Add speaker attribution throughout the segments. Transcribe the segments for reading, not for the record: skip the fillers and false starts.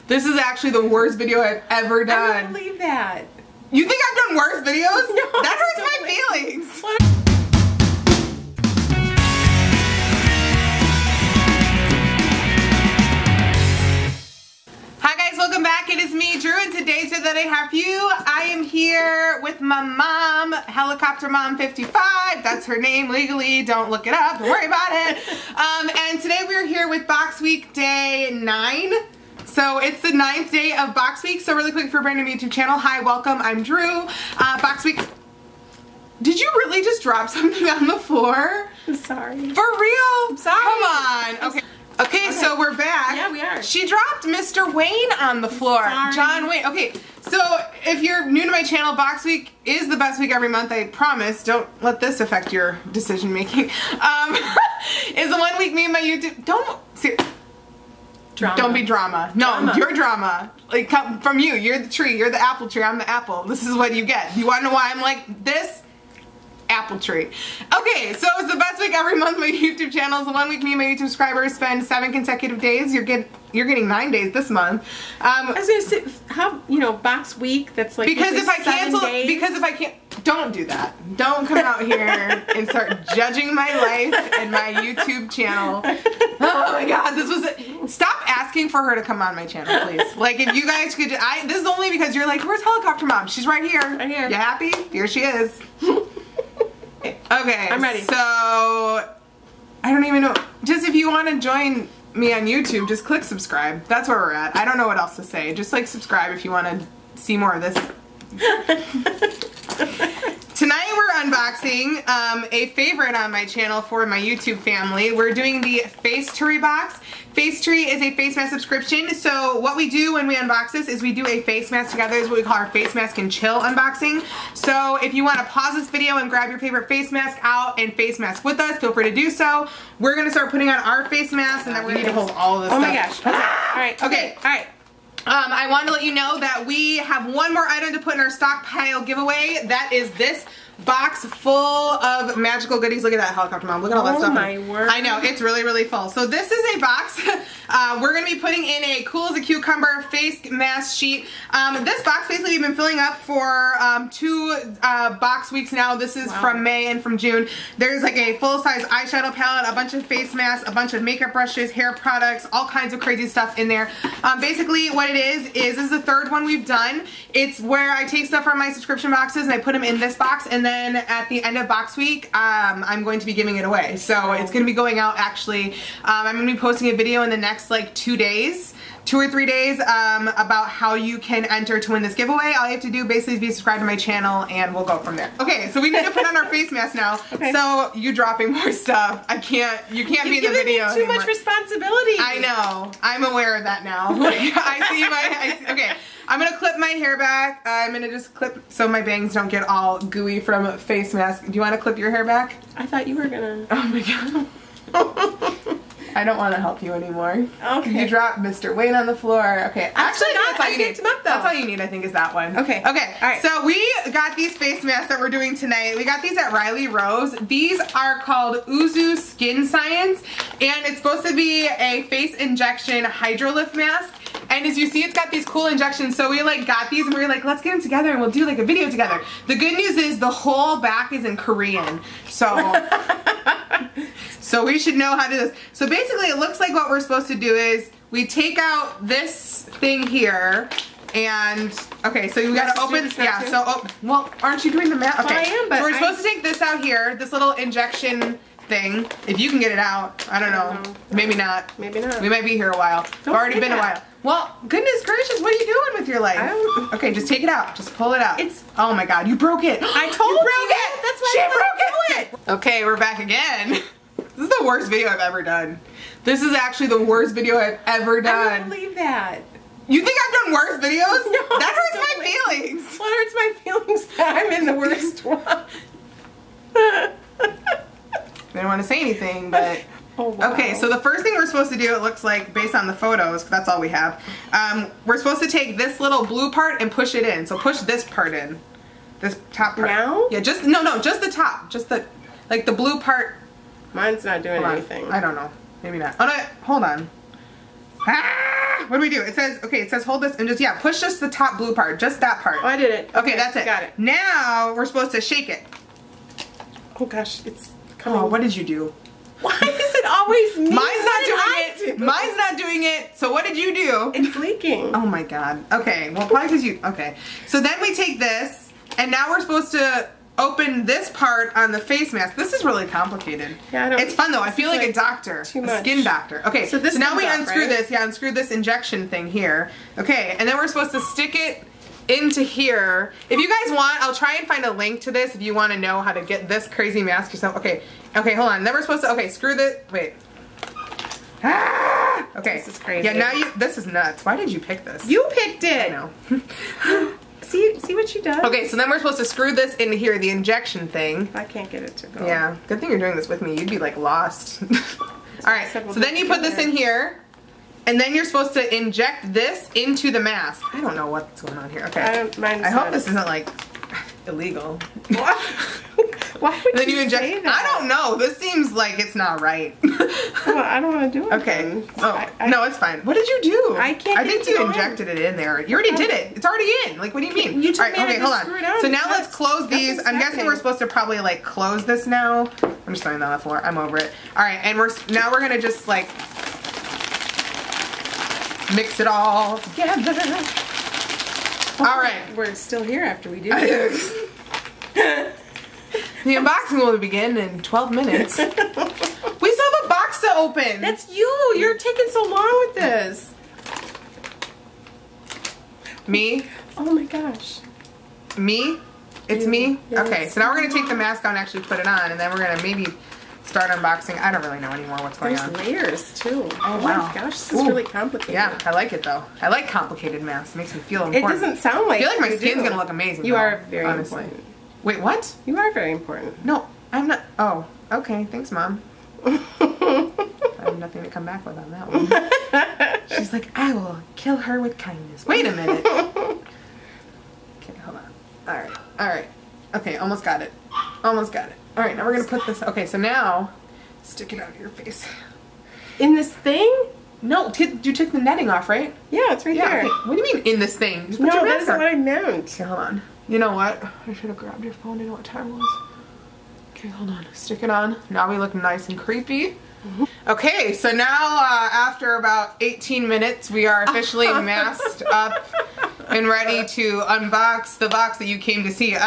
Speaker 1: This is actually the worst video I've ever done.
Speaker 2: I don't believe that.
Speaker 1: You think I've done worse videos?
Speaker 2: No,
Speaker 1: that hurts my feelings. Hi guys, welcome back. It is me, Drew, and today's video that I have for you. I am here with my mom, Helicopter Mom 55. That's her name legally. Don't look it up. Don't worry about it. And today we're here with Box Week Day 9. So it's the 9th day of Box Week. So really quick for a brand new YouTube channel. Hi, welcome. I'm Drew. Box Week. Did you really just drop something on the floor?
Speaker 2: I'm sorry.
Speaker 1: For real?
Speaker 2: I'm sorry.
Speaker 1: Come on. Okay, so we're back.
Speaker 2: Yeah, we are.
Speaker 1: She dropped Mr. Wayne on the floor.
Speaker 2: Sorry.
Speaker 1: John Wayne. Okay, so if you're new to my channel, Box Week is the best week every month, I promise. Don't let this affect your decision making. Is the 1 week me and my YouTube. Don't be drama. No, you're drama. Like, come from you. You're the tree. You're the apple tree. I'm the apple. This is what you get. You want to know why I'm like this? Apple tree. Okay, so it's the best week every month. My YouTube channel is the 1 week me and my YouTube subscribers spend 7 consecutive days. You're getting 9 days this month.
Speaker 2: I was gonna say, how, Box Week, that's like
Speaker 1: because if I cancel,
Speaker 2: days?
Speaker 1: because if I can't, don't do that. Don't come out here and start judging my life and my YouTube channel. Oh my God, this was stop asking for her to come on my channel, please. Like, if you guys could, this is only because you're like, where's Helicopter Mom? She's right here.
Speaker 2: Right here.
Speaker 1: You happy? Here she is. Okay,
Speaker 2: I'm ready.
Speaker 1: So, I don't even know. Just if you want to join me on YouTube, just click subscribe. That's where we're at. I don't know what else to say. Just like subscribe if you want to see more of this. Tonight we're unboxing a favorite on my channel for my YouTube family. We're doing the Facetory box. Facetory is a face mask subscription. So what we do when we unbox this is we do a face mask together. This is what we call our face mask and chill unboxing. So if you want to pause this video and grab your favorite face mask out and face mask with us, feel free to do so. We're going to start putting on our face masks and then we're going to hold all of this stuff.
Speaker 2: Oh my gosh. Okay. All right.
Speaker 1: Okay.
Speaker 2: All right.
Speaker 1: I wanted to let you know that we have one more item to put in our stockpile giveaway. That is this box full of magical goodies. Look at that, Helicopter Mom. Look at all that stuff.
Speaker 2: Oh my word.
Speaker 1: I know, it's really, really full. So this is a box. We're going to be putting in a cool as a cucumber face mask sheet. This box basically we've been filling up for 2 box weeks now. This is from May and from June. There's like a full-size eyeshadow palette, a bunch of face masks, a bunch of makeup brushes, hair products, all kinds of crazy stuff in there. Basically what it is this is the 3rd one we've done. It's where I take stuff from my subscription boxes and I put them in this box, and then at the end of box week, I'm going to be giving it away. So it's going to be going out actually. I'm going to be posting a video in the next like 2 days. 2 or 3 days about how you can enter to win this giveaway. All you have to do basically is be subscribed to my channel and we'll go from there. Okay, so we need to put on our face mask now. Okay. So you dropping more stuff. You can't be in the video
Speaker 2: anymore. Too much responsibility.
Speaker 1: I know. I'm aware of that now. Okay, I'm gonna clip my hair back. I'm gonna just clip so my bangs don't get all gooey from a face mask. Do you want to clip your hair back?
Speaker 2: I thought you were gonna.
Speaker 1: Oh my God. I don't want to help you anymore.
Speaker 2: Okay.
Speaker 1: You dropped Mr. Wayne on the floor. Okay. Actually, that's all you need. That's all you need, I think, is that one.
Speaker 2: Okay.
Speaker 1: Okay. All right. So we got these face masks that we're doing tonight. We got these at Riley Rose. These are called Uzu Skin Science, and it's supposed to be a face injection hydrolift mask. And as you see, it's got these cool injections. So we like got these and we were like, let's get them together and we'll do like a video together. The good news is the whole back is in Korean. So we should know how to do this. So basically it looks like what we're supposed to do is we take out this thing here and, okay, so you gotta open, yeah, so, well, aren't you doing the math? Okay,
Speaker 2: well, I am, but
Speaker 1: so we're supposed to take this out here, this little injection thing, if you can get it out. I don't know. Maybe not.
Speaker 2: Maybe not.
Speaker 1: We might be here a while. It's already been a while. Well, goodness gracious, what are you doing with your life? Okay, just take it out. Just pull it out. Oh my God, you broke it.
Speaker 2: I told you.
Speaker 1: Broke it.
Speaker 2: That's why
Speaker 1: she broke it. Okay, we're back again. This is the worst video I've ever done. This is actually the worst video I've ever done.
Speaker 2: I don't believe that.
Speaker 1: You think I've done worse videos?
Speaker 2: No.
Speaker 1: That hurts my feelings.
Speaker 2: What hurts my feelings that I'm in the worst one?
Speaker 1: I didn't want to say anything, but...
Speaker 2: Oh, wow.
Speaker 1: Okay, so the first thing we're supposed to do, it looks like, based on the photos, that's all we have, we're supposed to take this little blue part and push it in. So push this part in. This top part.
Speaker 2: Now?
Speaker 1: Yeah, just the top. Just the, like the blue part.
Speaker 2: Mine's not doing anything.
Speaker 1: I don't know. Maybe not. Oh no, hold on. Ah! What do we do? It says, okay, it says hold this and just, yeah, push just the top blue part. Just that part.
Speaker 2: Oh, I did it.
Speaker 1: Okay, that's it.
Speaker 2: Got it.
Speaker 1: Now, we're supposed to shake it.
Speaker 2: Oh gosh, it's coming.
Speaker 1: Oh, what did you do?
Speaker 2: Why is it always me?
Speaker 1: Mine's not doing it. Mine's not doing it. So what did you do?
Speaker 2: It's leaking.
Speaker 1: Oh my god. Okay, well probably because you, okay. So then we take this, and now we're supposed to open this part on the face mask. This is really complicated.
Speaker 2: Yeah, I don't,
Speaker 1: it's fun though. I feel like a doctor.
Speaker 2: Too
Speaker 1: a
Speaker 2: much.
Speaker 1: Skin doctor. Okay, so now we unscrew this. Yeah, unscrew this injection thing here. Okay, and then we're supposed to stick it into here. If you guys want, I'll try and find a link to this if you want to know how to get this crazy mask yourself. Okay, okay, hold on. Then we're supposed to, okay, screw this, wait. Ah! Okay.
Speaker 2: This is crazy.
Speaker 1: Yeah, now you, this is nuts. Why did you pick this?
Speaker 2: You picked it.
Speaker 1: I know.
Speaker 2: See what she does?
Speaker 1: Okay, so then we're supposed to screw this into here, the injection thing.
Speaker 2: I can't get it to go.
Speaker 1: Yeah, good thing you're doing this with me. You'd be like lost. Alright, so then you put this in here. And then you're supposed to inject this into the mask. I don't know what's going on here. Okay. I hope this isn't like illegal.
Speaker 2: What? Why would
Speaker 1: then
Speaker 2: you say that?
Speaker 1: I don't know. This seems like it's not right.
Speaker 2: Well, I don't want to do it.
Speaker 1: Okay.
Speaker 2: Then.
Speaker 1: Oh, no, it's fine. What did you do?
Speaker 2: I can't.
Speaker 1: I think you injected it in there. You already did it. It's already in. Like, what do you mean?
Speaker 2: You told me
Speaker 1: okay, hold on.
Speaker 2: screw it on.
Speaker 1: So now let's close these. I'm guessing we're supposed to probably like close this now. I'm just throwing that on the floor. I'm over it. All right, and now we're gonna just like mix it all together. All right.
Speaker 2: We're still here after we do this.
Speaker 1: The unboxing will begin in 12 minutes. We still have a box to open.
Speaker 2: That's you. You're taking so long with this.
Speaker 1: Me?
Speaker 2: Oh my gosh.
Speaker 1: Me? It's me?
Speaker 2: Yes.
Speaker 1: Okay, so now we're going to take the mask on and actually put it on, and then we're going to maybe start unboxing. I don't really know anymore what's going on.
Speaker 2: There's layers too.
Speaker 1: Oh wow.
Speaker 2: My gosh, this is really complicated.
Speaker 1: Yeah, I like it though. I like complicated masks. It makes me feel important.
Speaker 2: It doesn't sound like
Speaker 1: I feel like my skin's going to look amazing.
Speaker 2: You
Speaker 1: though,
Speaker 2: are very
Speaker 1: honestly.
Speaker 2: important.
Speaker 1: Wait, what?
Speaker 2: You are very important.
Speaker 1: No, I'm not. Oh, okay. Thanks, Mom. I have nothing to come back with on that one. She's like, I will kill her with kindness. Wait a minute. Okay, hold on. Alright, alright. Okay, almost got it. Almost got it. Alright, now we're going to put this... Okay, so now, stick it out of your face.
Speaker 2: In this thing?
Speaker 1: No, you took the netting off, right?
Speaker 2: Yeah, it's right there.
Speaker 1: Okay. What do you mean, in this thing? Just put
Speaker 2: No,
Speaker 1: your
Speaker 2: that's
Speaker 1: mask on.
Speaker 2: not what I meant.
Speaker 1: Okay, hold on. You know what? I should have grabbed your phone to know what time it was. Okay, hold on. Stick it on. Now we look nice and creepy. Okay, so now after about 18 minutes, we are officially masked up and ready to unbox the box that you came to see.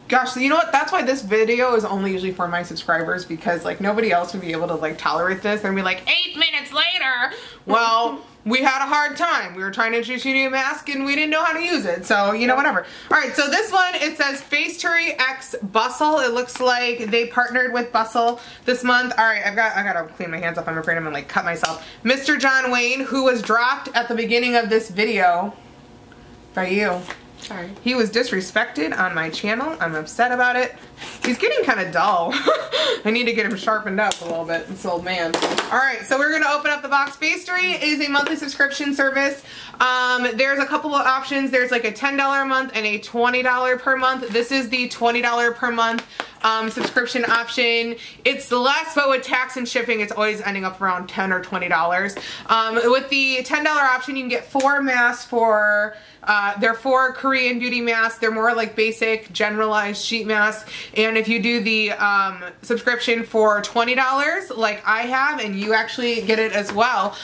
Speaker 1: Gosh, so you know what? That's why this video is only usually for my subscribers, because like nobody else would be able to like tolerate this and be like 8 minutes later. Well, we had a hard time. We were trying to introduce you to a mask and we didn't know how to use it. So, you know, whatever. All right, so this one, it says Facetory X Bustle. It looks like they partnered with Bustle this month. All right, I gotta clean my hands up. I'm afraid I'm gonna like cut myself. Mr. John Wayne, who was dropped at the beginning of this video by you.
Speaker 2: Sorry.
Speaker 1: He was disrespected on my channel. I'm upset about it. He's getting kind of dull. I need to get him sharpened up a little bit, this old man. All right, so we're gonna open up the box. Facetory is a monthly subscription service. There's a couple of options. There's like a $10 a month and a $20 per month. This is the $20 per month subscription option. It's less, but with tax and shipping, it's always ending up around $10 or $20. With the $10 option, you can get 4 masks for, they're 4 Korean beauty masks. They're more like basic, generalized sheet masks. And if you do the subscription for $20, like I have, and you actually get it as well,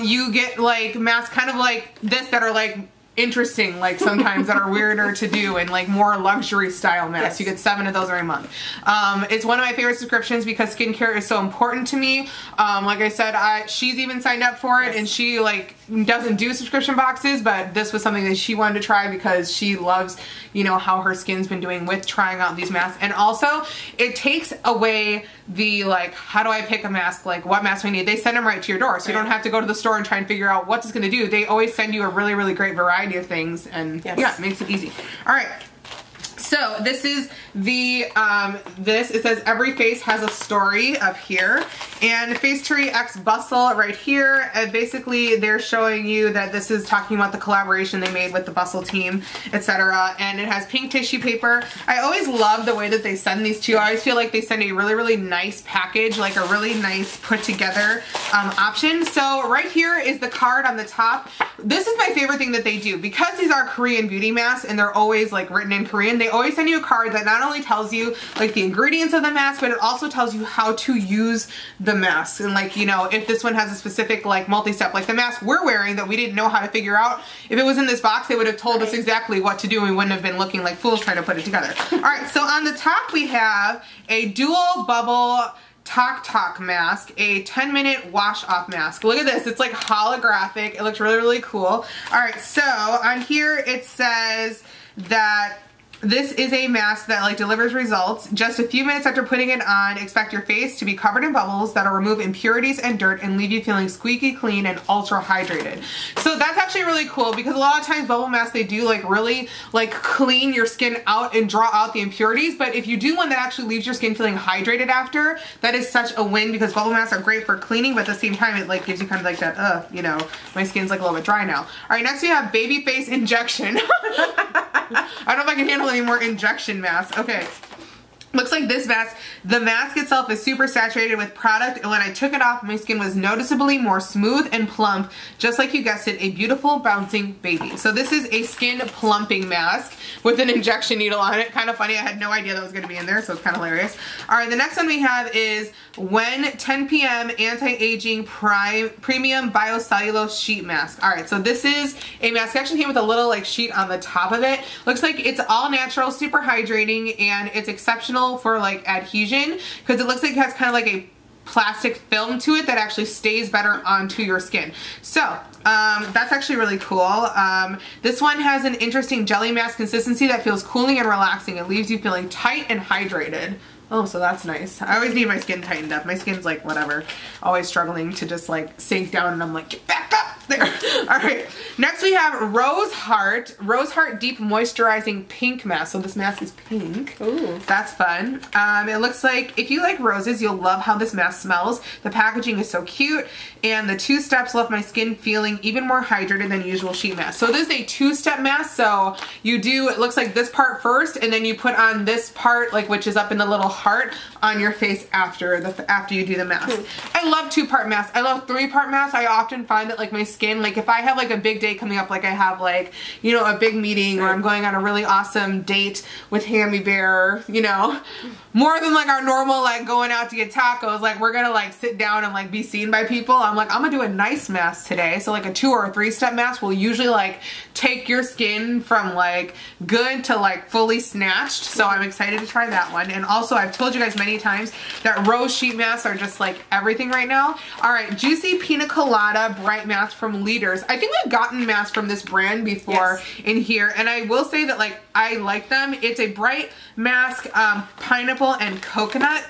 Speaker 1: you get like masks kind of like this that are like interesting, like sometimes that are weirder to do, and like more luxury style masks. Yes. You get 7 of those every month. It's one of my favorite subscriptions because skincare is so important to me. Like I said, she's even signed up for it. Yes. And she like doesn't do subscription boxes, but this was something that she wanted to try because she loves, you know, how her skin's been doing with trying out these masks. And also it takes away the like, how do I pick a mask? Like what mask do I need? They send them right to your door. So you don't have to go to the store and try and figure out what it's going to do. They always send you a really, really great variety of things, and yeah, it makes it easy. All right. So this is the, it says every face has a story up here, and Facetory X Bustle right here, and basically they're showing you that this is talking about the collaboration they made with the Bustle team, etc. And it has pink tissue paper. I always love the way that they send these to you. I always feel like they send a really, really nice package, like a really nice put together option. So right here is the card on the top. This is my favorite thing that they do, because these are Korean beauty masks and they're always like written in Korean. They always send you a card that not only tells you like the ingredients of the mask, but it also tells you how to use the mask. And like, you know, if this one has a specific like multi-step, like the mask we're wearing that we didn't know how to figure out, if it was in this box, they would have told us exactly what to do and we wouldn't have been looking like fools trying to put it together. All right, so on the top we have a dual bubble Tok mask, a 10-minute wash off mask. Look at this, it's like holographic. It looks really, really cool. All right, so on here it says that this is a mask that like delivers results. Just a few minutes after putting it on, expect your face to be covered in bubbles that'll remove impurities and dirt and leave you feeling squeaky clean and ultra hydrated. So that's actually really cool, because a lot of times bubble masks, they do like really like clean your skin out and draw out the impurities. But if you do one that actually leaves your skin feeling hydrated after, that is such a win, because bubble masks are great for cleaning, but at the same time it like gives you kind of like that, you know, my skin's like a little bit dry now. All right, next we have baby face injection. I don't know if I can handle any more injection masks. Okay. Looks like this mask, the mask itself is super saturated with product, and when I took it off, my skin was noticeably more smooth and plump, just like you guessed it, a beautiful bouncing baby. So this is a skin plumping mask with an injection needle on it. Kind of funny, I had no idea that was going to be in there, so it's kind of hilarious. All right, the next one we have is When 10 p.m. Anti-Aging Premium Biocellulose Sheet Mask. All right, so this is a mask. It actually came with a little like sheet on the top of it. Looks like it's all natural, super hydrating, and it's exceptional for like adhesion, because it looks like it has kind of like a plastic film to it that actually stays better onto your skin. So that's actually really cool. This one has an interesting jelly mask consistency that feels cooling and relaxing. It leaves you feeling tight and hydrated. Oh, so that's nice. I always need my skin tightened up. My skin's like whatever, always struggling to just like sink down, and I'm like, get back up there. All right, next we have Rose Heart Deep Moisturizing Pink Mask. So this mask is pink. Ooh, that's fun. It looks like if you like roses, you'll love how this mask smells. The packaging is so cute, and the 2 steps left my skin feeling even more hydrated than usual sheet mask. So this is a 2-step mask. So you do, it looks like this part first, and then you put on this part, like which is up in the little heart on your face after you do the mask. I love 2-part masks. I love 3-part masks. I often find that like my skin, like if I have like a big day coming up, like I have like, you know, a big meeting, or I'm going on a really awesome date with Hammy Bear, you know, more than like our normal like going out to get tacos, like we're gonna like sit down and like be seen by people. I'm like, I'm gonna do a nice mask today. So like a 2 or a 3-step mask will usually like take your skin from like good to like fully snatched. So I'm excited to try that one. And also I've told you guys many times that rose sheet masks are just like everything right now. All right, Juicy Pina Colada Bright Mask from Leaders. I think we've gotten masks from this brand before in here, and I will say that like I like them. It's a bright mask, pineapple and coconut.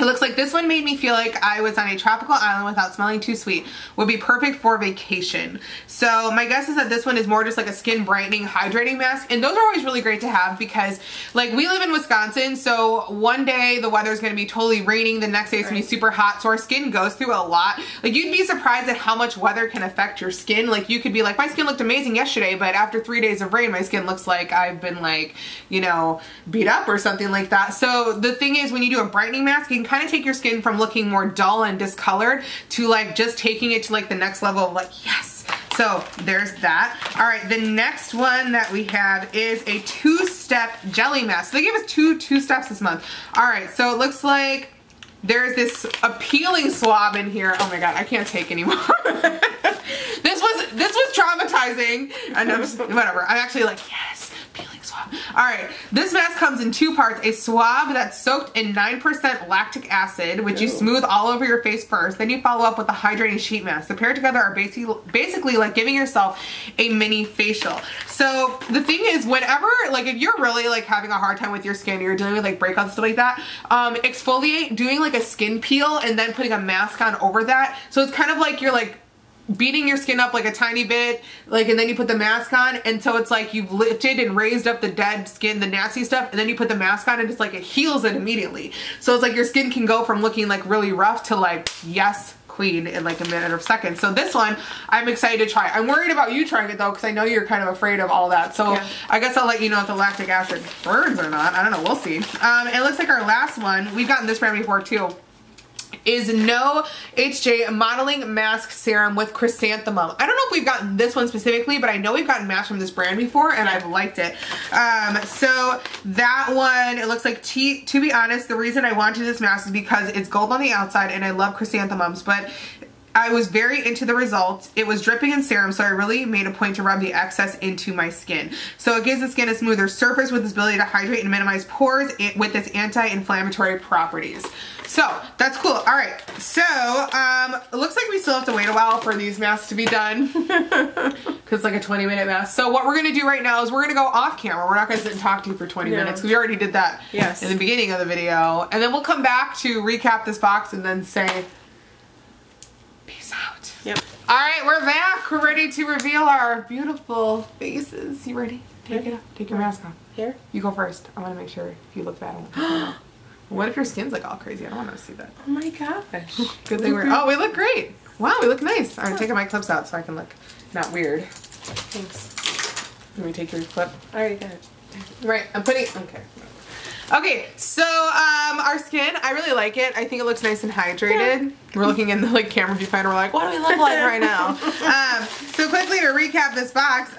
Speaker 1: It looks like this one made me feel like I was on a tropical island without smelling too sweet. Would be perfect for vacation. So my guess is that this one is more just like a skin brightening, hydrating mask. And those are always really great to have, because like we live in Wisconsin, so one day the weather's gonna be totally raining, the next day it's gonna be super hot, so our skin goes through a lot. Like you'd be surprised at how much weather can affect your skin. Like you could be like, my skin looked amazing yesterday, but after 3 days of rain, my skin looks like I've been like, you know, beat up or something like that. So the thing is, when you do a brightening mask, you can kind of take your skin from looking more dull and discolored to like just taking it to like the next level of like, yes. So there's that. All right, the next one that we have is a 2-step jelly mask. So they gave us two steps this month. All right, so it looks like there's this appealing swab in here. Oh my God, I can't take anymore. This was traumatizing, and whatever. I'm actually like, yes, peeling swab. All right, this mask comes in 2 parts. A swab that's soaked in 9% lactic acid, which you smooth all over your face first. Then you follow up with a hydrating sheet mask. The pair together are basically like giving yourself a mini facial. So the thing is, whenever, like if you're really like having a hard time with your skin, or you're dealing with like breakouts and stuff like that, exfoliate, doing like a skin peel and then putting a mask on over that. So it's kind of like you're like beating your skin up like a tiny bit, like, and then you put the mask on, and so it's like you've lifted and raised up the dead skin, the nasty stuff, and then you put the mask on and it's like it heals it immediately. So it's like your skin can go from looking like really rough to like, yes, queen, in like a minute or seconds. So this one I'm excited to try. I'm worried about you trying it though, because I know you're kind of afraid of all that. So yeah. I guess I'll let you know if the lactic acid burns or not. I don't know, we'll see. It looks like our last one, we've gotten this brand before too, is No HJ Modeling Mask Serum with Chrysanthemum. I don't know if we've gotten this one specifically, but I know we've gotten masks from this brand before and I've liked it. So that one, it looks like tea. To be honest, the reason I wanted this mask is because it's gold on the outside and I love chrysanthemums, but I was very into the results. It was dripping in serum, so I really made a point to rub the excess into my skin. So it gives the skin a smoother surface with its ability to hydrate and minimize pores with its anti-inflammatory properties. So that's cool. All right, so it looks like we still have to wait a while for these masks to be done because it's like a 20-minute mask. So what we're gonna do right now is we're gonna go off camera. We're not gonna sit and talk to you for 20 minutes because we already did that in the beginning of the video. And then we'll come back to recap this box and then say, peace out.
Speaker 2: Yep.
Speaker 1: All right, we're back. We're ready to reveal our beautiful faces. You ready? Take it off. Take your mask off.
Speaker 2: Here?
Speaker 1: You go first. I want to make sure if you look bad. What if your skin's like all crazy? I don't want to see that.
Speaker 2: Oh my gosh.
Speaker 1: Good thing we're... Oh, we look great. Wow, we look nice. All right, taking my clips out so I can look not weird.
Speaker 2: Thanks.
Speaker 1: Let me take your clip.
Speaker 2: I already got it.
Speaker 1: Right, I'm putting... Okay. Okay, so our skin, I really like it. I think it looks nice and hydrated. Yeah. We're looking in the like camera viewfinder. We're like, what do we look like right now? So quickly to recap this box,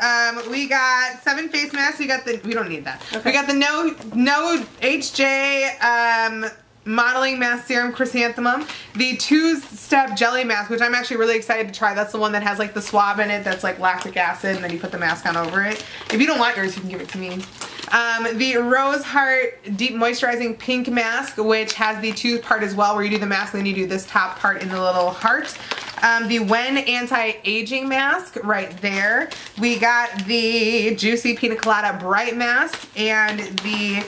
Speaker 1: we got 7 face masks. We got the, we don't need that. Okay. We got the No HJ Modeling Mask Serum Chrysanthemum, the 2-step jelly mask, which I'm actually really excited to try. That's the one that has like the swab in it that's like lactic acid, and then you put the mask on over it. If you don't want yours, you can give it to me. The Rose Heart Deep Moisturizing Pink Mask, which has the 2-part as well, where you do the mask and then you do this top part in the little heart. The Wen Anti-Aging Mask right there. We got the Juicy Pina Colada Bright Mask and the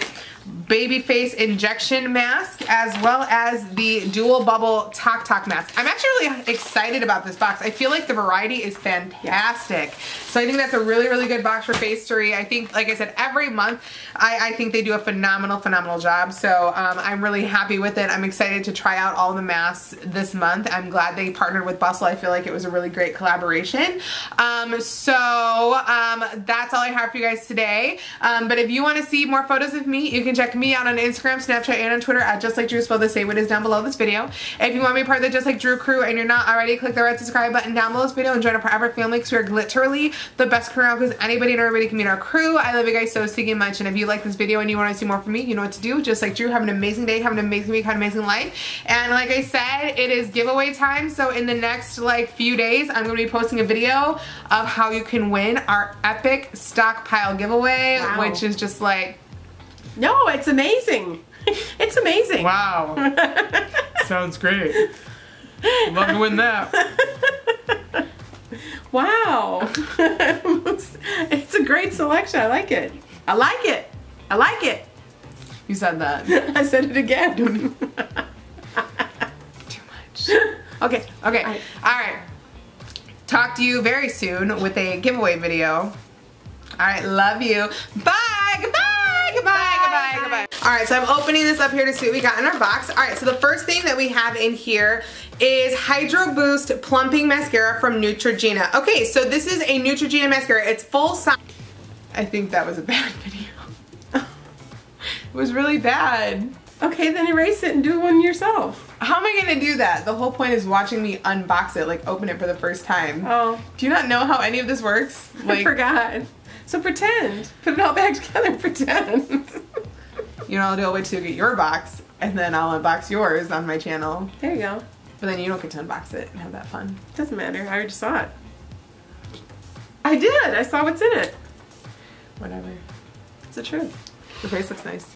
Speaker 1: Baby Face Injection Mask, as well as the Dual Bubble Tok Tok Mask. I'm actually really excited about this box. I feel like the variety is fantastic. Yes. So I think that's a really, really good box for Facetory. I think, like I said, every month, I think they do a phenomenal job. So I'm really happy with it. I'm excited to try out all the masks this month. I'm glad they partnered with Bustle. I feel like it was a really great collaboration. That's all I have for you guys today. But if you want to see more photos of me, you can check me out on Instagram, Snapchat, and on Twitter at Justlikedrew, spelled the same way it is down below this video. If you want to be part of the Just Like Drew crew and you're not already, click the red subscribe button down below this video and join our forever family, because we are literally the best crew around, because anybody and everybody can meet our crew. I love you guys so stinking much, and if you like this video and you want to see more from me, you know what to do. Just like Drew, have an amazing day, have an amazing week, have an amazing life. And like I said, it is giveaway time, so in the next like few days, I'm going to be posting a video of how you can win our epic stockpile giveaway, which is just like...
Speaker 2: No, it's amazing. It's amazing.
Speaker 1: Wow. Sounds great. Love to win that.
Speaker 2: Wow. It's a great selection. I like it. I like it. I like it.
Speaker 1: You said that.
Speaker 2: I said it again.
Speaker 1: Too much.
Speaker 2: Okay.
Speaker 1: Okay. All right. Talk to you very soon with a giveaway video. All right. Love you. Bye. Goodbye. Goodbye. Alright, so I'm opening this up here to see what we got in our box. Alright, so the first thing that we have in here is Hydro Boost Plumping Mascara from Neutrogena. Okay, so this is a Neutrogena mascara. It's full size. I think that was a bad video. It was really bad.
Speaker 2: Okay, then erase it and do one yourself.
Speaker 1: How am I going to do that? The whole point is watching me unbox it, like open it for the first time.
Speaker 2: Oh.
Speaker 1: Do you not know how any of this works?
Speaker 2: Like, I forgot. So pretend. Put it all back together and pretend.
Speaker 1: You know, I'll wait till you get your box, and then I'll unbox yours on my channel.
Speaker 2: There you go.
Speaker 1: But then you don't get to unbox it and have that fun.
Speaker 2: Doesn't matter. I already saw it. I did. I saw what's in it.
Speaker 1: Whatever.
Speaker 2: It's the truth.
Speaker 1: Your face looks nice.